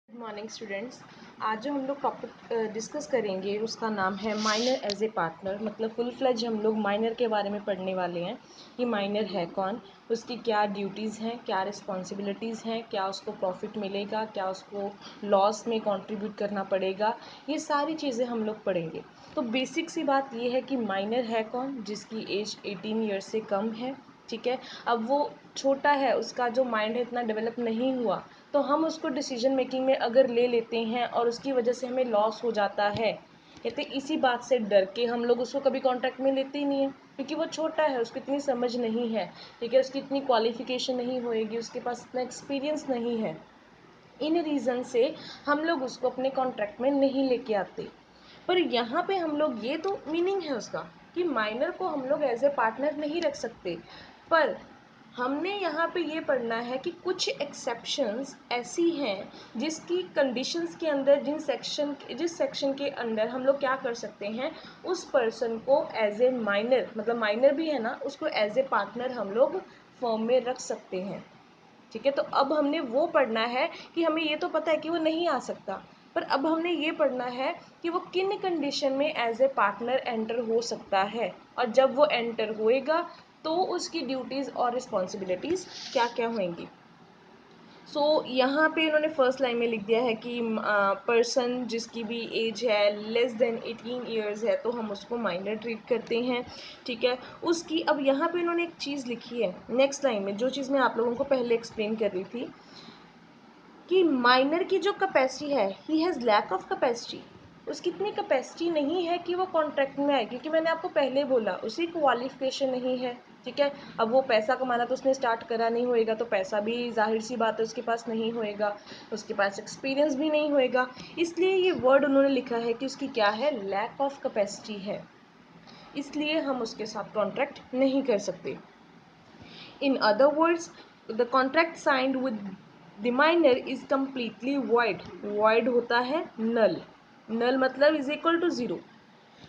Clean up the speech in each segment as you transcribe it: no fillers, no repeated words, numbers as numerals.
Good morning students. आज जो हम लोग टॉपिक डिस्कस करेंगे उसका नाम है माइनर एज ए पार्टनर। मतलब फुल फ्लेज हम लोग माइनर के बारे में पढ़ने वाले हैं कि माइनर है कौन, उसकी क्या ड्यूटीज़ हैं, क्या रिस्पॉन्सिबिलिटीज़ हैं, क्या उसको प्रॉफिट मिलेगा, क्या उसको लॉस में कंट्रीब्यूट करना पड़ेगा, ये सारी चीज़ें हम लोग पढ़ेंगे। तो बेसिक सी बात ये है कि माइनर है कौन, जिसकी एज 18 ईयर्स से कम है। ठीक है, अब वो छोटा है, उसका जो माइंड है इतना डेवलप नहीं हुआ, तो हम उसको डिसीजन मेकिंग में अगर ले लेते हैं और उसकी वजह से हमें लॉस हो जाता है, कहते इसी बात से डर के हम लोग उसको कभी कॉन्ट्रैक्ट में लेते ही नहीं है, क्योंकि वो छोटा है, उसको इतनी समझ नहीं है, ठीक है, उसकी इतनी क्वालिफिकेशन नहीं होएगी, उसके पास इतना एक्सपीरियंस नहीं है। इन रीज़न से हम लोग उसको अपने कॉन्ट्रैक्ट में नहीं लेके आते। पर यहाँ पे हम लोग, ये तो मीनिंग है उसका कि माइनर को हम लोग एज ए पार्टनर नहीं रख सकते, पर हमने यहाँ पे ये पढ़ना है कि कुछ एक्सेप्शंस ऐसी हैं जिसकी कंडीशंस के अंदर जिस सेक्शन के अंदर हम लोग क्या कर सकते हैं, उस पर्सन को एज ए माइनर, मतलब माइनर भी है ना, उसको एज ए पार्टनर हम लोग फर्म में रख सकते हैं। ठीक है, तो अब हमने वो पढ़ना है कि हमें ये तो पता है कि वो नहीं आ सकता, पर अब हमने ये पढ़ना है कि वो किन कंडीशन में एज ए पार्टनर एंटर हो सकता है, और जब वो एंटर होएगा तो उसकी ड्यूटीज़ और रिस्पॉन्सिबिलिटीज़ क्या क्या होंगी। सो यहाँ पे इन्होंने फर्स्ट लाइन में लिख दिया है कि पर्सन जिसकी भी एज है लेस देन 18 ईयर्स है तो हम उसको माइनर ट्रीट करते हैं। ठीक है, उसकी अब यहाँ पे इन्होंने एक चीज़ लिखी है नेक्स्ट लाइन में, जो चीज़ मैं आप लोगों को पहले एक्सप्लेन कर रही थी कि माइनर की जो कैपेसिटी है, he has lack of capacity, उसकी इतनी कैपेसिटी नहीं है कि वो कॉन्ट्रैक्ट में आए, क्योंकि मैंने आपको पहले बोला उसी क्वालिफिकेशन नहीं है। ठीक है, अब वो पैसा कमाना तो उसने स्टार्ट करा नहीं होएगा, तो पैसा भी जाहिर सी बात है उसके पास नहीं होएगा, उसके पास एक्सपीरियंस भी नहीं होएगा, इसलिए ये वर्ड उन्होंने लिखा है कि उसकी क्या है, लैक ऑफ कैपेसिटी है, इसलिए हम उसके साथ कॉन्ट्रैक्ट नहीं कर सकते। In other words, the contract signed with the minor is completely void. Void होता है null. Null मतलब is equal to zero.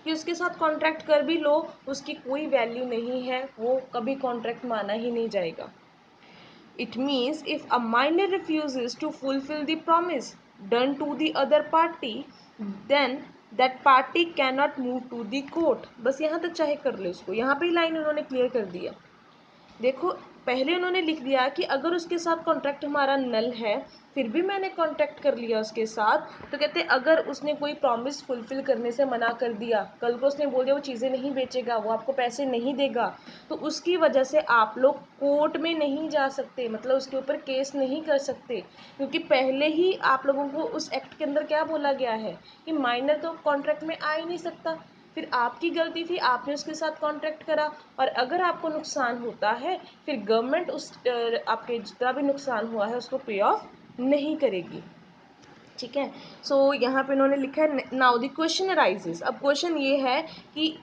कि उसके साथ कॉन्ट्रैक्ट कर भी लो, उसकी कोई वैल्यू नहीं है, वो कभी कॉन्ट्रैक्ट माना ही नहीं जाएगा। It means if a minor refuses to fulfill the promise done to the other party, then that party cannot move to the court. बस यहाँ तक चाहे कर ले उसको, यहाँ पे ही लाइन उन्होंने क्लियर कर दिया। देखो, पहले उन्होंने लिख दिया कि अगर उसके साथ कॉन्ट्रैक्ट हमारा नल है, फिर भी मैंने कॉन्ट्रैक्ट कर लिया उसके साथ, तो कहते अगर उसने कोई प्रॉमिस फुलफिल करने से मना कर दिया, कल को उसने बोल दिया वो चीज़ें नहीं बेचेगा, वो आपको पैसे नहीं देगा, तो उसकी वजह से आप लोग कोर्ट में नहीं जा सकते, मतलब उसके ऊपर केस नहीं कर सकते, क्योंकि पहले ही आप लोगों को उस एक्ट के अंदर क्या बोला गया है कि माइनर तो कॉन्ट्रैक्ट में आ ही नहीं सकता। फिर आपकी गलती थी, आपने उसके साथ कॉन्ट्रैक्ट करा, और अगर आपको नुकसान होता है फिर गवर्नमेंट उस आपके जितना भी नुकसान हुआ है उसको पे ऑफ नहीं करेगी। ठीक है, सो यहाँ पे उन्होंने लिखा है नाउ द क्वेश्चन अराइजेस। अब क्वेश्चन ये है कि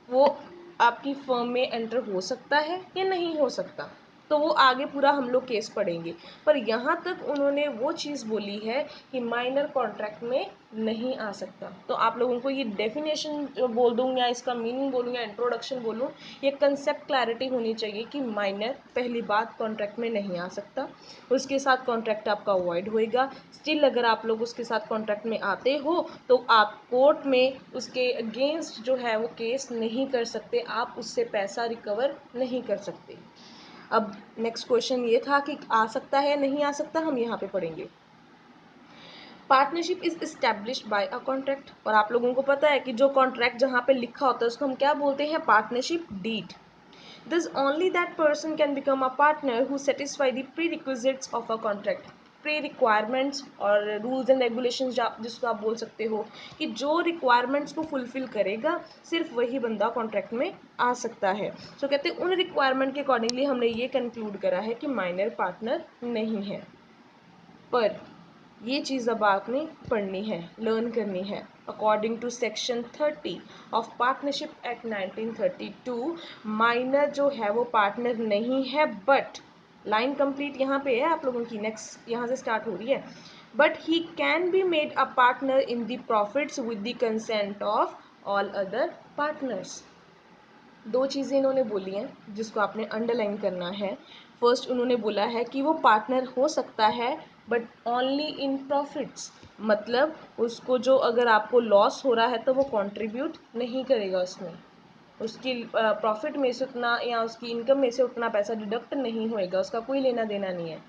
वो आपकी फर्म में एंटर हो सकता है या नहीं हो सकता, तो वो आगे पूरा हम लोग केस पढ़ेंगे, पर यहाँ तक उन्होंने वो चीज़ बोली है कि माइनर कॉन्ट्रैक्ट में नहीं आ सकता। तो आप लोगों को ये डेफिनेशन बोल दूँ या इसका मीनिंग बोलूँ या इंट्रोडक्शन बोलूँ, ये कंसेप्ट क्लैरिटी होनी चाहिए कि माइनर पहली बात कॉन्ट्रैक्ट में नहीं आ सकता, उसके साथ कॉन्ट्रैक्ट आपका अवॉइड होएगा। स्टिल अगर आप लोग उसके साथ कॉन्ट्रैक्ट में आते हो तो आप कोर्ट में उसके अगेंस्ट जो है वो केस नहीं कर सकते, आप उससे पैसा रिकवर नहीं कर सकते। अब नेक्स्ट क्वेश्चन ये था कि आ सकता है नहीं आ सकता, हम यहाँ पे पढ़ेंगे। Partnership is established bye a contract, और आप लोगों को पता है कि जो कॉन्ट्रैक्ट जहाँ पे लिखा होता है उसको हम क्या बोलते हैं, partnership deed. Thus only that person can become a partner who satisfy the prerequisites of a contract. Pre requirements और रूल्स एंड रेगुलेशंस जिसको आप बोल सकते हो कि जो रिक्वायरमेंट्स को फुलफिल करेगा सिर्फ वही बंदा कॉन्ट्रैक्ट में आ सकता है। सो कहते हैं उन रिक्वायरमेंट के अकॉर्डिंगली हमने ये कंक्लूड करा है कि माइनर पार्टनर नहीं है। पर ये चीज़ अब आपने पढ़नी है, लर्न करनी है। According to section 30 of partnership act 1932, minor जो है वो पार्टनर नहीं है, बट लाइन कंप्लीट यहाँ पे है आप लोगों की, नेक्स्ट यहाँ से स्टार्ट हो रही है, but he can be made a partner in the profits with the consent of all other partners. दो चीज़ें इन्होंने बोली हैं जिसको आपने अंडरलाइन करना है। फर्स्ट उन्होंने बोला है कि वो पार्टनर हो सकता है बट ओनली इन प्रॉफिट्स, मतलब उसको जो अगर आपको लॉस हो रहा है तो वो कंट्रीब्यूट नहीं करेगा उसमें, उसकी प्रॉफिट में से उतना या उसकी इनकम में से उतना पैसा डिडक्ट नहीं होएगा, उसका कोई लेना देना नहीं है।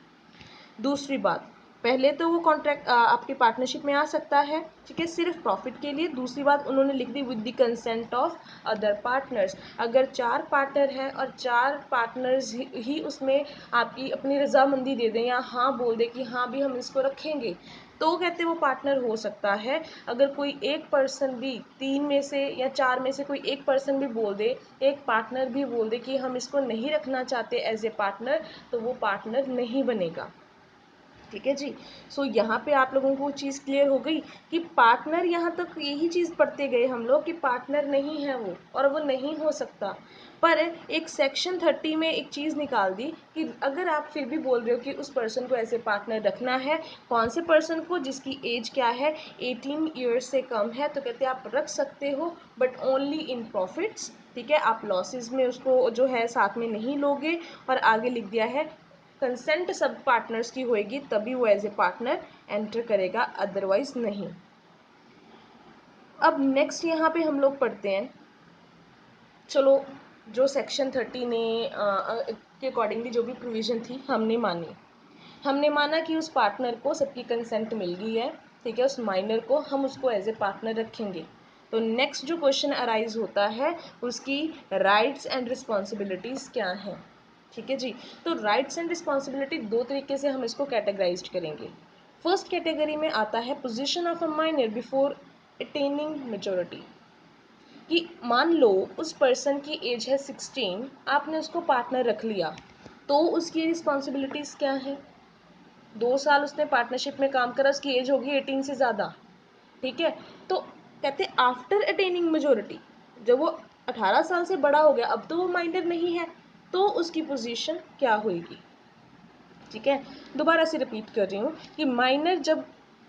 दूसरी बात, पहले तो वो कॉन्ट्रैक्ट आपकी पार्टनरशिप में आ सकता है, ठीक है, सिर्फ प्रॉफिट के लिए। दूसरी बात उन्होंने लिख दी with the consent of other partners. अगर 4 पार्टनर हैं और 4 पार्टनर्स ही उसमें आपकी अपनी रजामंदी दे दें या हाँ बोल दे कि हाँ भी हम इसको रखेंगे, तो कहते वो पार्टनर हो सकता है। अगर कोई एक पर्सन भी 3 में से या 4 में से कोई एक पर्सन भी बोल दे, एक पार्टनर भी बोल दे कि हम इसको नहीं रखना चाहते एज ए पार्टनर, तो वो पार्टनर नहीं बनेगा। ठीक है जी। सो यहाँ पे आप लोगों को चीज़ क्लियर हो गई कि पार्टनर, यहाँ तक यही चीज़ पढ़ते गए हम लोग कि पार्टनर नहीं है वो और वो नहीं हो सकता। पर एक सेक्शन 30 में एक चीज़ निकाल दी कि अगर आप फिर भी बोल रहे हो कि उस पर्सन को ऐसे पार्टनर रखना है, कौन से पर्सन को, जिसकी एज क्या है 18 ईयर्स से कम है, तो कहते हैं आप रख सकते हो बट ओनली इन प्रॉफिट्स। ठीक है, आप लॉसेस में उसको जो है साथ में नहीं लोगे। और आगे लिख दिया है कंसेंट सब पार्टनर्स की होएगी तभी वो एज ए पार्टनर एंटर करेगा, अदरवाइज नहीं। अब नेक्स्ट यहाँ पे हम लोग पढ़ते हैं, चलो जो सेक्शन 30 ने के अकॉर्डिंगली जो भी प्रोविज़न थी हमने मानी, हमने माना कि उस पार्टनर को सबकी कंसेंट मिल गई है, ठीक है, उस माइनर को हम उसको एज ए पार्टनर रखेंगे। तो नेक्स्ट जो क्वेश्चन अराइज होता है उसकी राइट्स एंड रिस्पॉन्सिबिलिटीज़ क्या हैं। ठीक है जी। तो राइट्स एंड रिस्पॉन्सिबिलिटी दो तरीके से हम इसको कैटेगराइज करेंगे। फर्स्ट कैटेगरी में आता है position of a minor before attaining maturity, कि मान लो उस पर्सन की एज है 16, आपने उसको पार्टनर रख लिया, तो उसकी रिस्पॉन्सिबिलिटीज़ क्या हैं। 2 साल उसने पार्टनरशिप में काम करा, उसकी एज होगी 18 से ज़्यादा, ठीक है। तो कहते हैं आफ्टर अटेनिंग मेजोरिटी, जब वो 18 साल से बड़ा हो गया, अब तो वो माइनर नहीं है, तो उसकी पोजीशन क्या होगी। ठीक है, दोबारा से रिपीट कर रही हूँ कि माइनर जब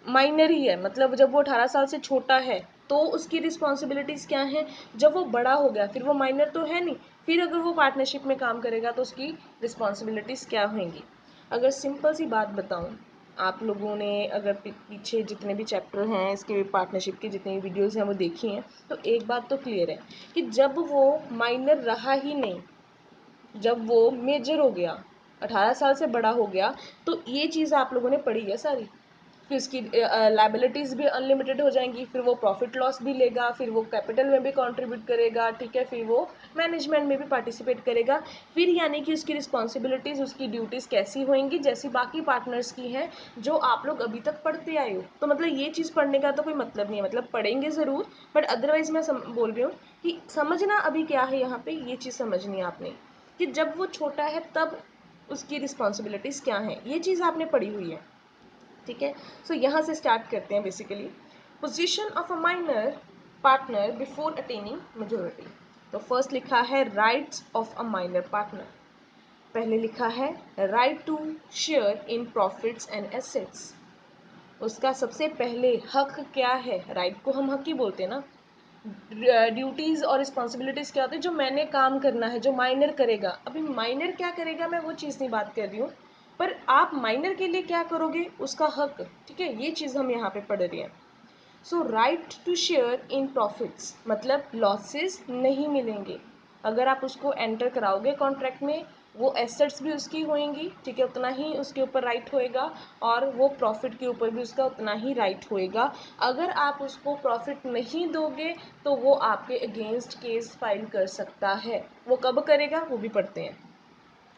माइनर ही है, मतलब जब वो 18 साल से छोटा है तो उसकी रिस्पॉन्सिबिलिटीज़ क्या हैं। जब वो बड़ा हो गया फिर वो माइनर तो है नहीं, फिर अगर वो पार्टनरशिप में काम करेगा तो उसकी रिस्पॉन्सिबिलिटीज़ क्या होंगी। अगर सिंपल सी बात बताऊँ, आप लोगों ने अगर पीछे जितने भी चैप्टर हैं इसके पार्टनरशिप की जितनी भी वीडियोज़ हैं वो देखी हैं, तो एक बात तो क्लियर है कि जब वो माइनर रहा ही नहीं, जब वो मेजर हो गया, 18 साल से बड़ा हो गया, तो ये चीज़ आप लोगों ने पढ़ी है सारी, फिर उसकी लाइबिलिटीज़ भी अनलिमिटेड हो जाएंगी, फिर वो प्रॉफिट लॉस भी लेगा, फिर वो कैपिटल में भी कंट्रीब्यूट करेगा, ठीक है, फिर वो मैनेजमेंट में भी पार्टिसिपेट करेगा। फिर यानी कि उसकी रिस्पॉन्सिबिलिटीज़, उसकी ड्यूटीज़ कैसी होंगी, जैसी बाकी पार्टनर्स की हैं जो आप लोग अभी तक पढ़ते आए हो। तो मतलब ये चीज़ पढ़ने का तो कोई मतलब नहीं है, मतलब पढ़ेंगे ज़रूर बट अदरवाइज़ मैं बोल रही हूँ कि समझना अभी क्या है, यहाँ पे ये चीज़ समझनी है आपने कि जब वो छोटा है तब उसकी रिस्पॉन्सिबिलिटीज़ क्या हैं, ये चीज़ आपने पढ़ी हुई है। ठीक है, सो यहाँ से स्टार्ट करते हैं। Basically position of a minor partner before attaining majority. तो फर्स्ट लिखा है rights of a minor partner, पहले लिखा है right to share in profits and assets. उसका सबसे पहले हक क्या है, राइट को हम हक ही बोलते हैं ना। ड्यूटीज़ और रिस्पॉन्सिबिलिटीज़ क्या होती है, जो मैंने काम करना है, जो माइनर करेगा। अभी माइनर क्या करेगा मैं वो चीज़ नहीं बात कर रही हूँ, पर आप माइनर के लिए क्या करोगे उसका हक, ठीक है, ये चीज़ हम यहाँ पे पढ़ रहे हैं। So right to share in profits, मतलब लॉसेस नहीं मिलेंगे अगर आप उसको एंटर कराओगे कॉन्ट्रैक्ट में, वो एसेट्स भी उसकी होंगी, ठीक है, उतना ही उसके ऊपर राइट होएगा और वो प्रॉफिट के ऊपर भी उसका उतना ही राइट होएगा। अगर आप उसको प्रॉफिट नहीं दोगे तो वो आपके अगेंस्ट केस फाइल कर सकता है। वो कब करेगा वो भी पढ़ते हैं।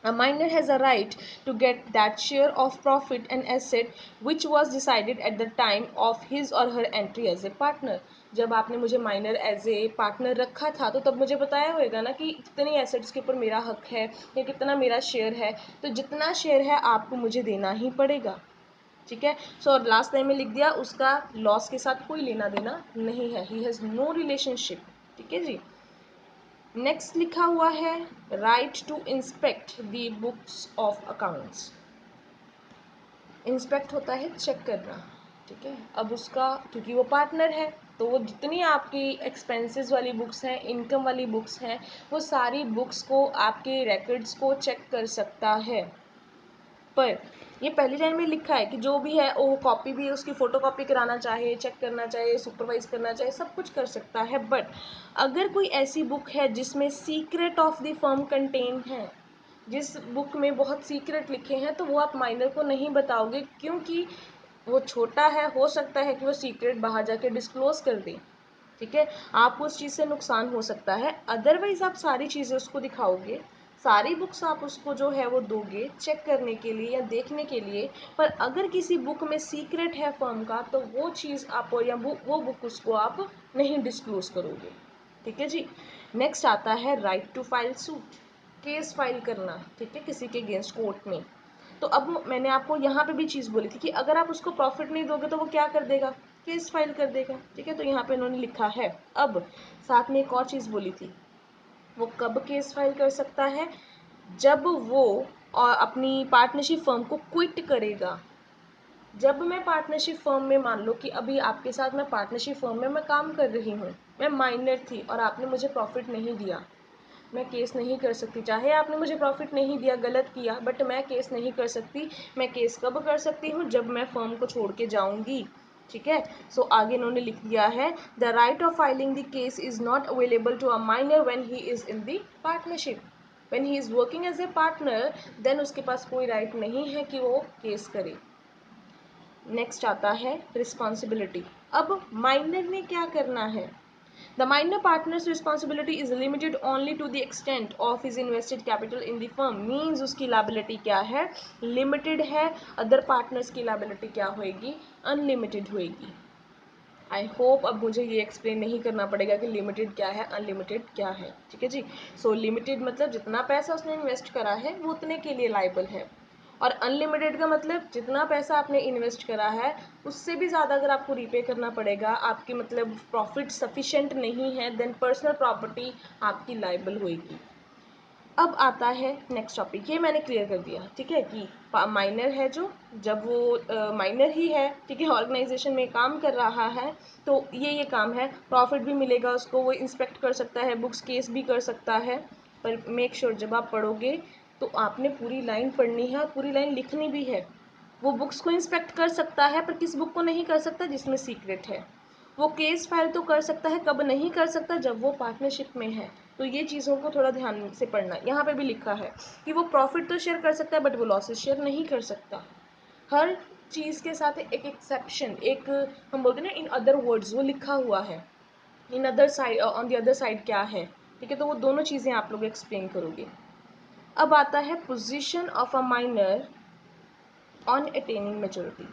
A minor has a right to get that share of profit and asset which was decided at the time of his or her entry as a partner। जब आपने मुझे माइनर एज ए पार्टनर रखा था तो तब मुझे बताया होगा ना कि कितनी एसेट्स के ऊपर मेरा हक है या कितना मेरा शेयर है, तो जितना शेयर है आपको मुझे देना ही पड़ेगा। ठीक है, सो और लास्ट टाइम में लिख दिया उसका लॉस के साथ कोई लेना देना नहीं है, ही हैज़ नो रिलेशनशिप। ठीक है जी। नेक्स्ट लिखा हुआ है right to inspect the books of accounts. Inspect होता है चेक करना, ठीक है। अब उसका क्योंकि वो पार्टनर है तो वो जितनी आपकी एक्सपेंसेस वाली बुक्स हैं, इनकम वाली बुक्स हैं, वो सारी बुक्स को, आपके रिकॉर्ड्स को चेक कर सकता है। पर ये पहली लाइन में लिखा है कि जो भी है वो कॉपी भी उसकी फ़ोटोकॉपी कराना चाहे, चेक करना चाहे, सुपरवाइज करना चाहे, सब कुछ कर सकता है। बट अगर कोई ऐसी बुक है जिसमें secret of the firm contain है, जिस बुक में बहुत सीक्रेट लिखे हैं, तो वो आप माइनर को नहीं बताओगे, क्योंकि वो छोटा है, हो सकता है कि वो सीक्रेट बाहर जाके डिस्क्लोज कर दे। ठीक है, आपको उस चीज़ से नुकसान हो सकता है। अदरवाइज आप सारी चीज़ें उसको दिखाओगे, सारी बुक्स आप उसको जो है वो दोगे चेक करने के लिए या देखने के लिए। पर अगर किसी बुक में सीक्रेट है फर्म का, तो वो चीज़ आप या वो बुक उसको आप नहीं डिस्क्लोज करोगे। ठीक है जी। नेक्स्ट आता है right to file suit, case file करना, ठीक है, किसी के अगेंस्ट कोर्ट में। तो अब मैंने आपको यहाँ पे भी चीज़ बोली थी कि अगर आप उसको प्रॉफिट नहीं दोगे तो वो क्या कर देगा, केस फाइल कर देगा। ठीक है, तो यहाँ पे इन्होंने लिखा है। अब साथ में एक और चीज़ बोली थी, वो कब केस फाइल कर सकता है, जब वो अपनी पार्टनरशिप फर्म को क्विट करेगा। जब मैं पार्टनरशिप फर्म में, मान लो कि अभी आपके साथ मैं पार्टनरशिप फर्म में मैं काम कर रही हूँ, मैं माइनर थी और आपने मुझे प्रॉफिट नहीं दिया, मैं केस नहीं कर सकती। चाहे आपने मुझे प्रॉफिट नहीं दिया, गलत किया, बट मैं केस नहीं कर सकती। मैं केस कब कर सकती हूँ, जब मैं फर्म को छोड़ के जाऊँगी। ठीक है, सो आगे इन्होंने लिख दिया है, the right of filing the case is not available to a minor when he is in the partnership. When he is working as a partner, then उसके पास कोई राइट नहीं है कि वो केस करे। नेक्स्ट आता है रिस्पॉन्सिबिलिटी। अब माइनर ने क्या करना है, the minor partner's responsibility is limited only to the extent of his invested capital in the firm, means उसकी liability क्या है, limited है। other partners की liability क्या होएगी, unlimited होएगी। आई होप अब मुझे ये एक्सप्लेन नहीं करना पड़ेगा कि लिमिटेड क्या है, अनलिमिटेड क्या है। ठीक है जी। सो लिमिटेड मतलब जितना पैसा उसने इन्वेस्ट करा है वो उतने के लिए लाइबल है, और अनलिमिटेड का मतलब जितना पैसा आपने इन्वेस्ट करा है उससे भी ज़्यादा अगर आपको रीपे करना पड़ेगा, आपकी मतलब प्रॉफिट सफिशेंट नहीं है, देन पर्सनल प्रॉपर्टी आपकी लाइबल होएगी। अब आता है नेक्स्ट टॉपिक, ये मैंने क्लियर कर दिया। ठीक है, कि माइनर है जो, जब वो माइनर ही है, ठीक है, ऑर्गेनाइजेशन में काम कर रहा है, तो ये काम है, प्रॉफिट भी मिलेगा उसको, वो इंस्पेक्ट कर सकता है बुक्स, केस भी कर सकता है। पर मेक श्योर जब आप पढ़ोगे तो आपने पूरी लाइन पढ़नी है और पूरी लाइन लिखनी भी है। वो बुक्स को इंस्पेक्ट कर सकता है, पर किस बुक को नहीं कर सकता, जिसमें सीक्रेट है। वो केस फाइल तो कर सकता है, कब नहीं कर सकता, जब वो पार्टनरशिप में है। तो ये चीज़ों को थोड़ा ध्यान से पढ़ना। यहाँ पे भी लिखा है कि वो प्रॉफिट तो शेयर कर सकता है, बट वो लॉसेस शेयर नहीं कर सकता। हर चीज़ के साथ एक एक्सेप्शन, एक हम बोलते हैं ना इन अदर वर्ड्स, वो लिखा हुआ है। In other side, on the other side क्या है। ठीक है, तो वो दोनों चीज़ें आप लोग एक्सप्लेन करोगे। अब आता है position of a minor on attaining maturity.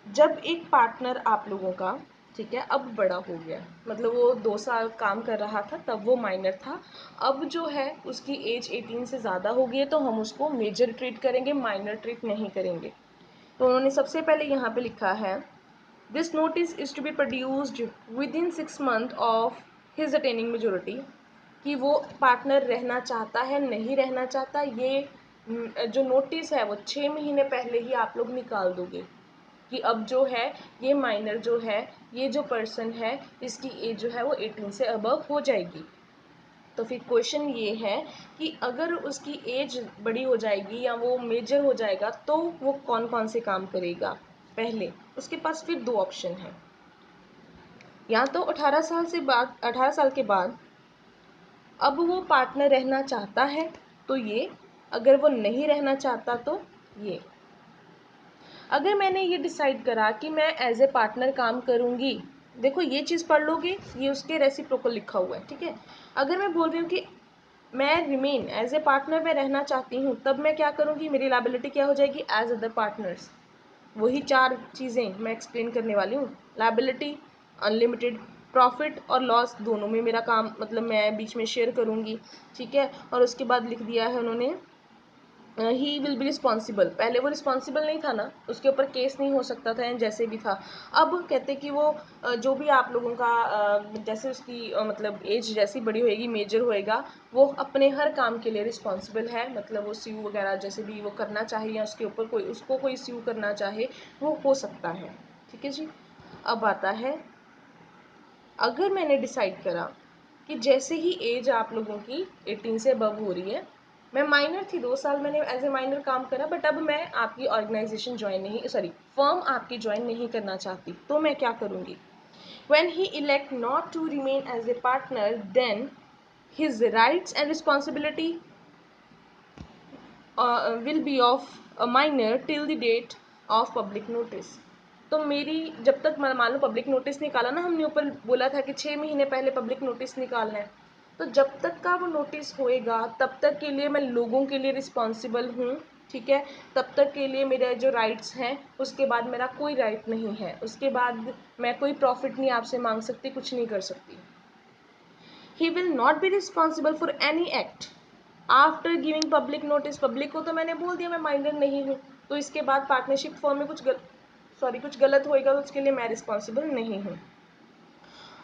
जब एक पार्टनर आप लोगों का, ठीक है, अब बड़ा हो गया, मतलब वो 2 साल काम कर रहा था तब वो माइनर था, अब जो है उसकी एज 18 से ज़्यादा हो गई है, तो हम उसको मेजर ट्रीट करेंगे, माइनर ट्रीट नहीं करेंगे। तो उन्होंने सबसे पहले यहाँ पे लिखा है, this notice is to be produced within 6 month of his attaining majority. कि वो पार्टनर रहना चाहता है नहीं रहना चाहता, ये जो नोटिस है वो 6 महीने पहले ही आप लोग निकाल दोगे कि अब जो है ये माइनर जो है, ये जो पर्सन है, इसकी एज जो है वो 18 से अबव हो जाएगी। तो फिर क्वेश्चन ये है कि अगर उसकी एज बड़ी हो जाएगी या वो मेजर हो जाएगा तो वो कौन कौन से काम करेगा। पहले उसके पास फिर 2 ऑप्शन है, या तो 18 साल के बाद अब वो पार्टनर रहना चाहता है तो ये, अगर वो नहीं रहना चाहता तो ये। अगर मैंने ये डिसाइड करा कि मैं एज ए पार्टनर काम करूँगी, देखो ये चीज़ पढ़ लोगे, ये उसके रेसिप्रोकल लिखा हुआ है। ठीक है, अगर मैं बोल रही हूँ कि मैं रिमेन एज ए पार्टनर में रहना चाहती हूँ, तब मैं क्या करूँगी, मेरी लायबिलिटी क्या हो जाएगी, एज अदर पार्टनर्स। वही 4 चीज़ें मैं एक्सप्लेन करने वाली हूँ। लायबिलिटी, अनलिमिटेड, प्रॉफिट और लॉस दोनों में मेरा काम, मतलब मैं बीच में शेयर करूँगी। ठीक है, और उसके बाद लिख दिया है उन्होंने, ही विल बी रिस्पॉन्सिबल। पहले वो रिस्पॉन्सिबल नहीं था ना, उसके ऊपर केस नहीं हो सकता था, जैसे भी था। अब कहते कि वो जो भी आप लोगों का जैसे उसकी मतलब एज जैसी बड़ी होएगी, मेजर होएगा, वो अपने हर काम के लिए रिस्पॉन्सिबल है। मतलब वो स्यू वगैरह जैसे भी वो करना चाहे या उसके ऊपर कोई, उसको कोई स्यू करना चाहे, वो हो सकता है। ठीक है जी। अब आता है, अगर मैंने डिसाइड करा कि जैसे ही एज आप लोगों की 18 से अबव हो रही है, मैं माइनर थी, 2 साल मैंने एज ए माइनर काम करा, बट अब मैं आपकी ऑर्गेनाइजेशन ज्वाइन नहीं, सॉरी फर्म आपकी ज्वाइन नहीं करना चाहती, तो मैं क्या करूँगी? When he elect not to remain as a partner, then his rights and responsibility will be of a minor till the date of public notice. तो मेरी जब तक मान लो पब्लिक नोटिस निकाला ना, हमने ऊपर बोला था कि 6 महीने पहले पब्लिक नोटिस निकालना है, तो जब तक का वो नोटिस होएगा तब तक के लिए मैं लोगों के लिए रिस्पॉन्सिबल हूँ, ठीक है। तब तक के लिए मेरे जो राइट्स हैं, उसके बाद मेरा कोई राइट नहीं है, उसके बाद मैं कोई प्रॉफिट नहीं आपसे मांग सकती, कुछ नहीं कर सकती। He will not be responsible for any act after giving public notice. Public को तो मैंने बोल दिया मैं माइनर नहीं हूँ, तो इसके बाद पार्टनरशिप फॉर्म में कुछ गलत होएगा तो उसके लिए मैं रिस्पॉन्सिबल नहीं हूँ।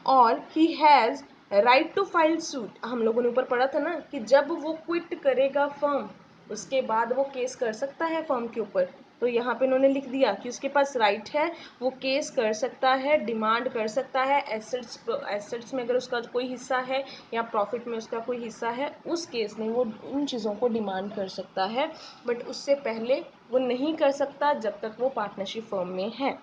और he has right to file suit, हम लोगों ने ऊपर पढ़ा था ना कि जब वो क्विट करेगा फर्म उसके बाद वो केस कर सकता है फर्म के ऊपर, तो यहाँ पे इन्होंने लिख दिया कि उसके पास राइट है, वो केस कर सकता है, डिमांड कर सकता है, एसेट्स में अगर उसका कोई हिस्सा है या प्रॉफिट में उसका कोई हिस्सा है, उस केस में वो उन चीज़ों को डिमांड कर सकता है, बट उससे पहले वो नहीं कर सकता जब तक वो पार्टनरशिप फर्म में है।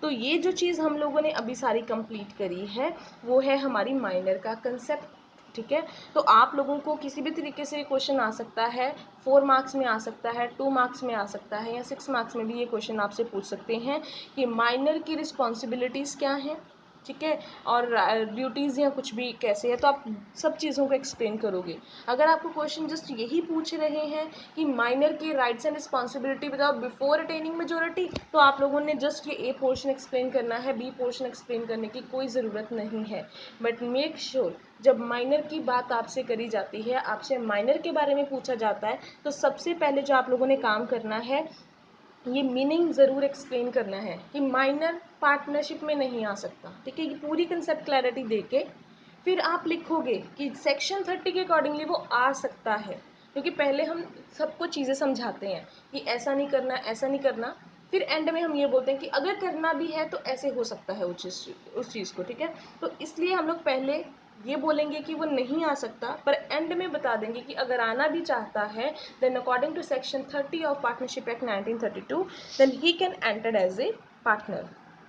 तो ये जो चीज़ हम लोगों ने अभी सारी कंप्लीट करी है वो है हमारी माइनर का कंसेप्ट, ठीक है। तो आप लोगों को किसी भी तरीके से क्वेश्चन आ सकता है, 4 मार्क्स में आ सकता है, 2 मार्क्स में आ सकता है, या 6 मार्क्स में भी ये क्वेश्चन आपसे पूछ सकते हैं कि माइनर की रिस्पॉन्सिबिलिटीज़ क्या हैं, ठीक है, और ड्यूटीज़ या कुछ भी कैसे है, तो आप सब चीज़ों को एक्सप्लेन करोगे। अगर आपको क्वेश्चन जस्ट यही पूछ रहे हैं कि माइनर के राइट्स एंड रिस्पॉन्सिबिलिटी बताओ बिफोर अटेनिंग मेजोरिटी, तो आप लोगों ने जस्ट ये ए पोर्शन एक्सप्लेन करना है, बी पोर्शन एक्सप्लेन करने की कोई ज़रूरत नहीं है। बट मेक श्योर जब माइनर की बात आपसे करी जाती है, आपसे माइनर के बारे में पूछा जाता है, तो सबसे पहले जो आप लोगों ने काम करना है ये मीनिंग ज़रूर एक्सप्लेन करना है कि माइनर पार्टनरशिप में नहीं आ सकता, ठीक है। ये पूरी कंसेप्ट क्लैरिटी देके फिर आप लिखोगे कि सेक्शन 30 के अकॉर्डिंगली वो आ सकता है, क्योंकि पहले हम सबको चीज़ें समझाते हैं कि ऐसा नहीं करना, ऐसा नहीं करना, फिर एंड में हम ये बोलते हैं कि अगर करना भी है तो ऐसे हो सकता है उस चीज़ को, ठीक है। तो इसलिए हम लोग पहले ये बोलेंगे कि वो नहीं आ सकता, पर एंड में बता देंगे कि अगर आना भी चाहता है then according to section 30 of partnership act 1932 then he can enter as a partner.